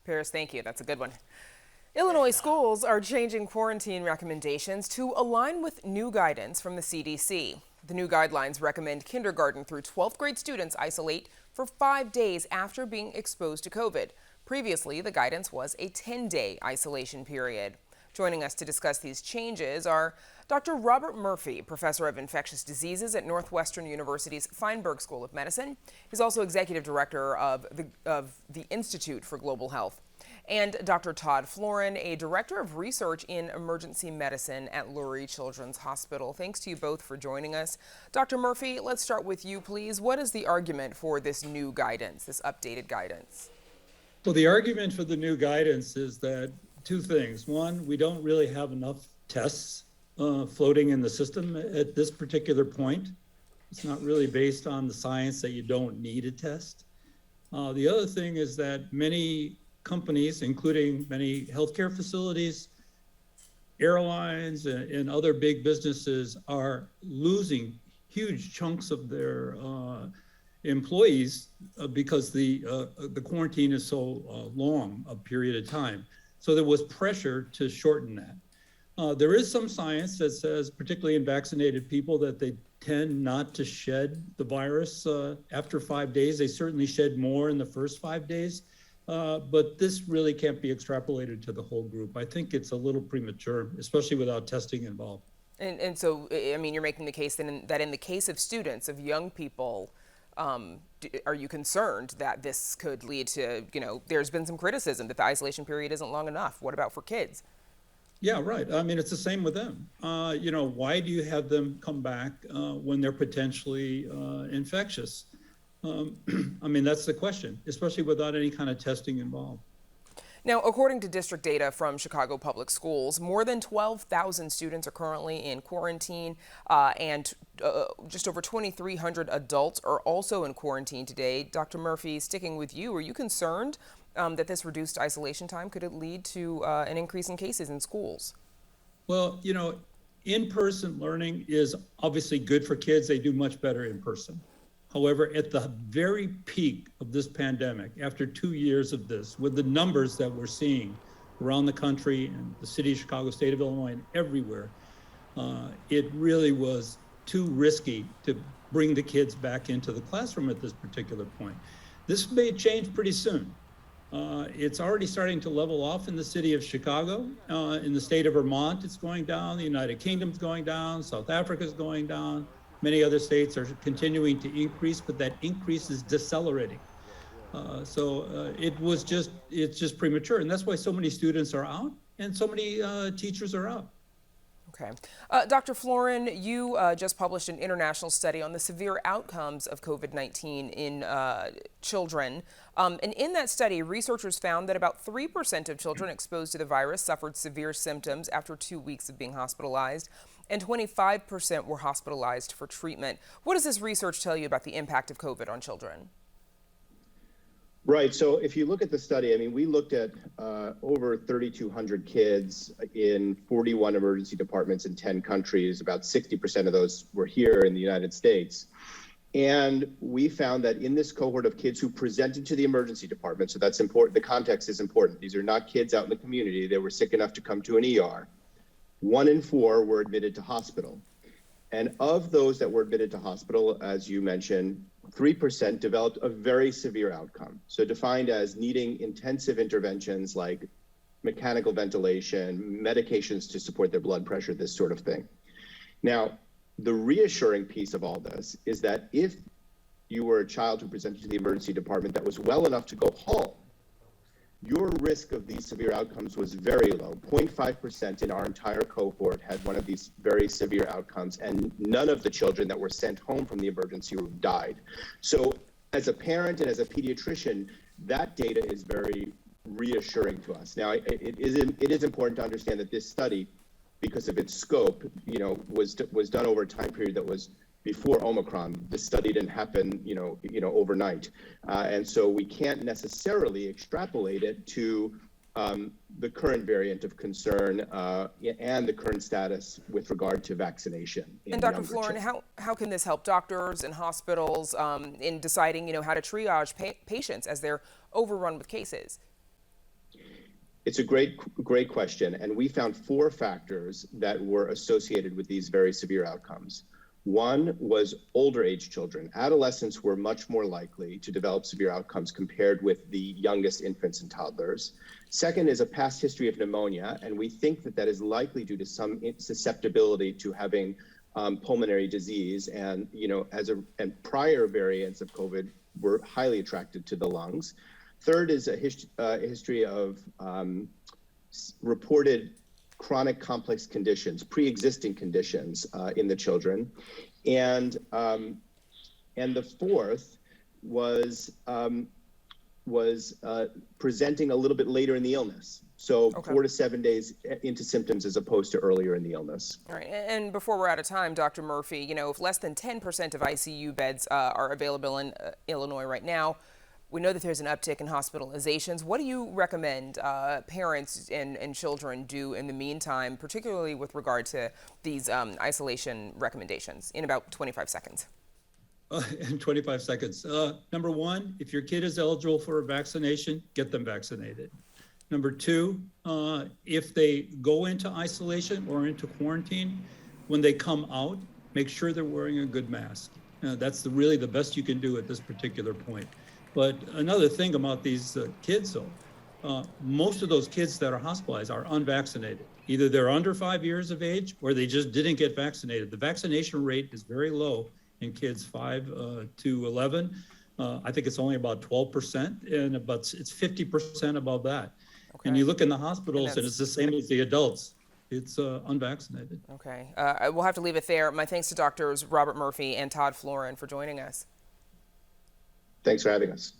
Paris, thank you. That's a good one. Illinois schools are changing quarantine recommendations to align with new guidance from the CDC. The new guidelines recommend kindergarten through 12th grade students isolate for 5 days after being exposed to COVID. Previously, the guidance was a 10-day isolation period. Joining us to discuss these changes are Dr. Robert Murphy, professor of infectious diseases at Northwestern University's Feinberg School of Medicine. He's also executive director of the Institute for Global Health. And Dr. Todd Florin, a director of research in emergency medicine at Lurie Children's Hospital. Thanks to you both for joining us. Dr. Murphy, let's start with you, please. What is the argument for this new guidance, this updated guidance? Well, the argument for the new guidance is that two things. One, we don't really have enough tests floating in the system at this particular point. It's not really based on the science that you don't need a test. The other thing is that many companies, including many healthcare facilities, airlines, and other big businesses are losing huge chunks of their employees because the quarantine is so long a period of time. So there was pressure to shorten that. There is some science that says, particularly in vaccinated people, that they tend not to shed the virus after 5 days. They certainly shed more in the first 5 days. But this really can't be extrapolated to the whole group. I think it's a little premature, especially without testing involved. And so, I mean, you're making the case that in the case of students, of young people, are you concerned that this could lead to, there's been some criticism that the isolation period isn't long enough. What about for kids? Yeah, right. I mean, it's the same with them. Why do you have them come back when they're potentially infectious? I mean, that's the question, especially without any kind of testing involved. Now, according to district data from Chicago Public Schools, more than 12,000 students are currently in quarantine, and just over 2,300 adults are also in quarantine today. Dr. Murphy, sticking with you, are you concerned that this reduced isolation time could lead to an increase in cases in schools? Well, in-person learning is obviously good for kids. They do much better in person. However, at the very peak of this pandemic, after 2 years of this, with the numbers that we're seeing around the country and the city of Chicago, state of Illinois, and everywhere, it really was too risky to bring the kids back into the classroom at this particular point. This may change pretty soon. It's already starting to level off in the city of Chicago. In the state of Vermont, it's going down. The United Kingdom's going down. South Africa's going down. Many other states are continuing to increase, but that increase is decelerating. It's just premature. And that's why so many students are out and so many teachers are out. Okay. Dr. Florin, you just published an international study on the severe outcomes of COVID-19 in children. And in that study, researchers found that about 3% of children exposed to the virus suffered severe symptoms after 2 weeks of being hospitalized, and 25% were hospitalized for treatment. What does this research tell you about the impact of COVID on children? Right. So if you look at the study, I mean, we looked at over 3,200 kids in 41 emergency departments in 10 countries. About 60% of those were here in the United States. And we found that in this cohort of kids who presented to the emergency department, so that's important, the context is important. These are not kids out in the community. They were sick enough to come to an ER. 1 in 4 were admitted to hospital. And of those that were admitted to hospital, as you mentioned, 3% developed a very severe outcome. So defined as needing intensive interventions like mechanical ventilation, medications to support their blood pressure, this sort of thing. Now, the reassuring piece of all this is that if you were a child who presented to the emergency department that was well enough to go home, your risk of these severe outcomes was very low. 0.5% in our entire cohort had one of these very severe outcomes, and none of the children that were sent home from the emergency room died. So as a parent and as a pediatrician, that data is very reassuring to us. Now, it is important to understand that this study, because of its scope, was done over a time period that was before Omicron. This study didn't happen, overnight. And so we can't necessarily extrapolate it to the current variant of concern and the current status with regard to vaccination. And Dr. Florin, how can this help doctors and hospitals in deciding, how to triage patients as they're overrun with cases? It's a great question. And we found 4 factors that were associated with these very severe outcomes. One was older age children. Adolescents were much more likely to develop severe outcomes compared with the youngest infants and toddlers. Second is a past history of pneumonia, and we think that that is likely due to some susceptibility to having pulmonary disease, and and prior variants of COVID were highly attracted to the lungs. Third is a history of reported chronic complex conditions, pre-existing conditions in the children, and the fourth was presenting a little bit later in the illness. So Okay. 4 to 7 days into symptoms as opposed to earlier in the illness. All right, and before we're out of time, Dr. Murphy, if less than 10% of ICU beds are available in Illinois right now, we know that there's an uptick in hospitalizations. What do you recommend parents and children do in the meantime, particularly with regard to these isolation recommendations, in about 25 seconds? In 25 seconds. Number one, if your kid is eligible for a vaccination, get them vaccinated. Number two, if they go into isolation or into quarantine, when they come out, make sure they're wearing a good mask. That's really the best you can do at this particular point. But another thing about these kids, though, most of those kids that are hospitalized are unvaccinated. Either they're under 5 years of age or they just didn't get vaccinated. The vaccination rate is very low in kids 5 to 11. I think it's only about 12%, and it's 50% above that. Okay. And you look in the hospitals, and it's the same as the adults. It's unvaccinated. Okay. We'll have to leave it there. My thanks to Doctors Robert Murphy and Todd Florin for joining us. Thanks for having us.